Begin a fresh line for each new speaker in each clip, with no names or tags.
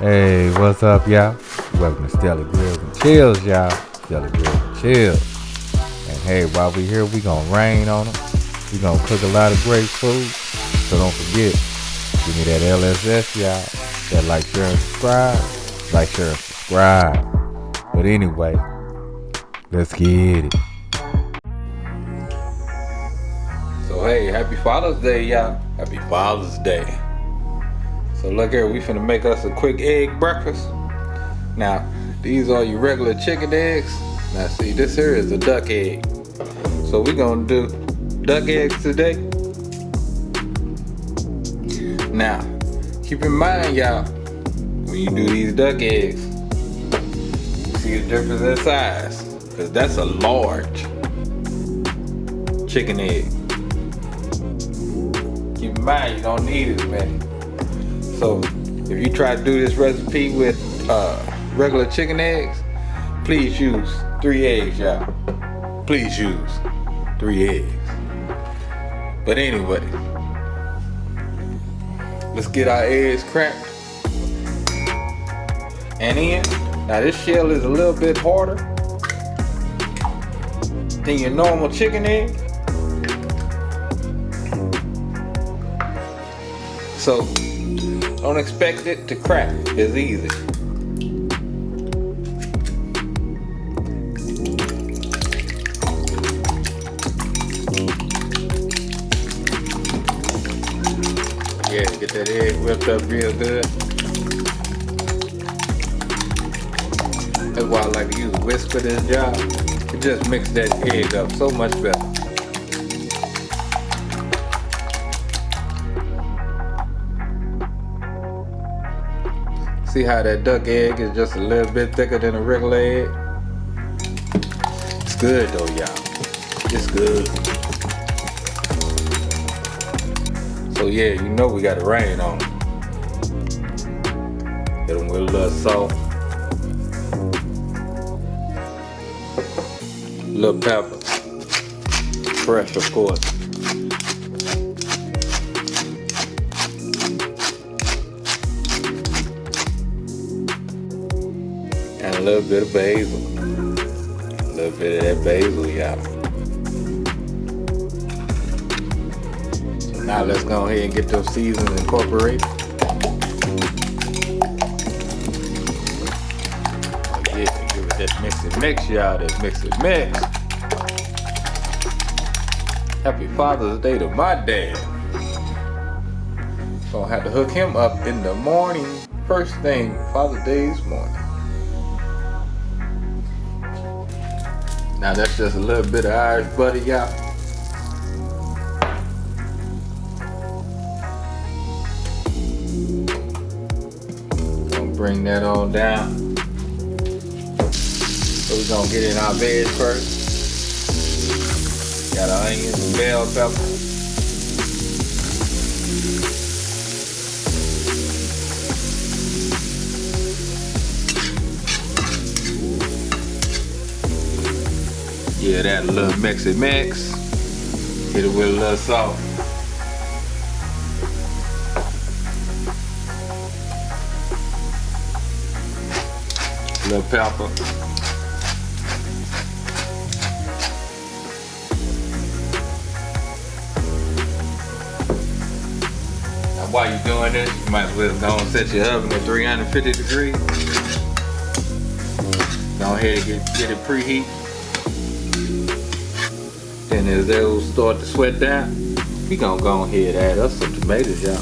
Hey, what's up, y'all? Welcome to Stelly Grills and Chills, y'all. Stelly Grills and Chills. And hey, while we here, we gonna rain on them. We gonna cook a lot of great food. So don't forget, give me that LSS, y'all. That like, share, and subscribe. Like, share, and subscribe. But anyway, let's get it. So hey, happy Father's Day, y'all. Happy Father's Day. So look here, we finna make us a quick egg breakfast. Now, these are your regular chicken eggs. Now see, this here is a duck egg. So we gonna do duck eggs today. Now, keep in mind, y'all, when you do these duck eggs, you see the difference in size. Cause that's a large chicken egg. Keep in mind, you don't need as many. So if you try to do this recipe with regular chicken eggs, please use 3 eggs, y'all. Please use 3 eggs. But anyway, let's get our eggs cracked. And in, now this shell is a little bit harder than your normal chicken egg. So don't expect it to crack as easy. Yeah, get that egg whipped up real good. That's why I like to use a whisk for this job. It just makes that egg up so much better. See how that duck egg is just a little bit thicker than a regular egg? It's good though, y'all. It's good. So yeah, you know we got the rain on them. Hit them with a little salt. A little pepper. Fresh, of course. And a little bit of basil. A little bit of that basil, y'all. So now let's go ahead and get those seasonings incorporated. Oh yeah, give it that mix and mix, y'all. That mix and mix. Happy Father's Day to my dad. Gonna have to hook him up in the morning. First thing, Father's Day's morning. Now that's just a little bit of Irish butter, y'all. Gonna bring that on down. So we're gonna get in our veg first. Got our onions and bell pepper. Yeah, that little mix and mix. Hit it with a little salt. A little pepper. Now while you're doing this, you might as well go and set your oven at 350 degrees. Go ahead and get it preheat. And as those start to sweat down, we gonna go ahead and add us some tomatoes, y'all.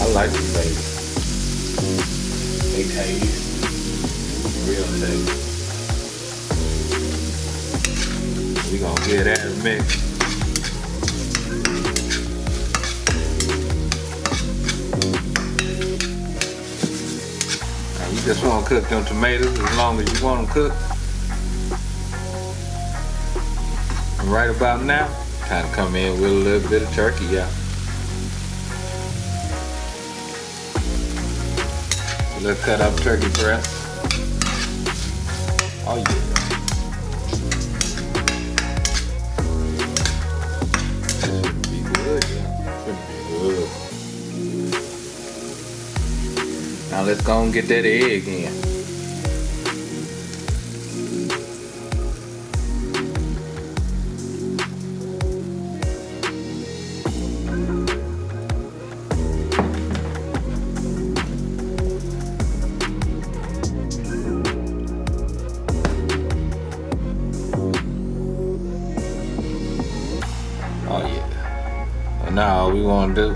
I like tomatoes. They taste real tasty. We gonna get that a mix. Now you just wanna cook them tomatoes as long as you want them cooked. And right about now, time to come in with a little bit of turkey, y'all. A little cut up turkey breast. Oh yeah. Should be good, yeah. Should be good. Now let's go and get that egg in. Oh yeah. And now all we want to do,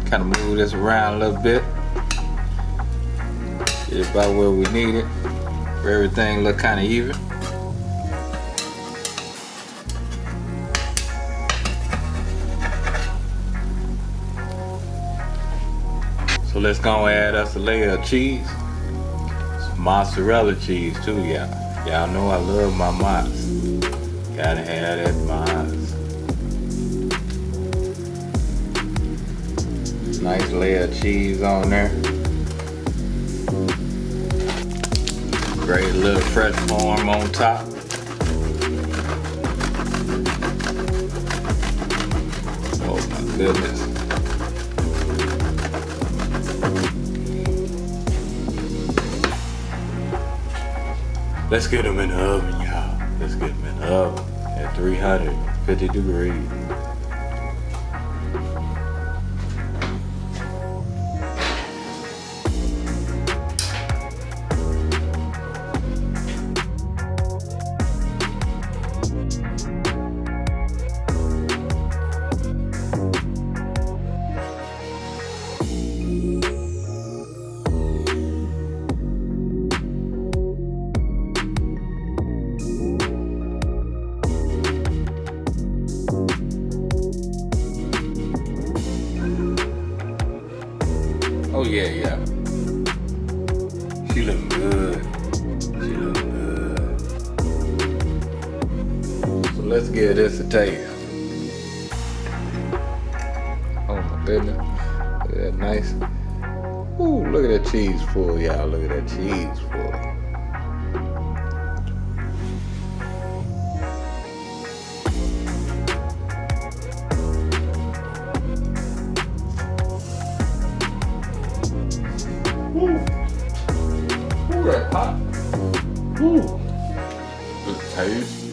kind of move this around a little bit. Get it about where we need it. Where everything look kind of even. So let's go and add us a layer of cheese. Some mozzarella cheese too, y'all. Y'all know I love my mozz. Gotta have that mozz. Nice layer of cheese on there. Great little fresh parm on top. Oh my goodness. Let's get them in the oven, y'all. Let's get them in the oven at 350 degrees. Oh yeah, yeah. She looking good. She looking good. So let's give this a taste. Oh my goodness. Look at that nice. Ooh, look at that cheese full, y'all. Look at that cheese full. Ooh, that hot. Ooh, the taste.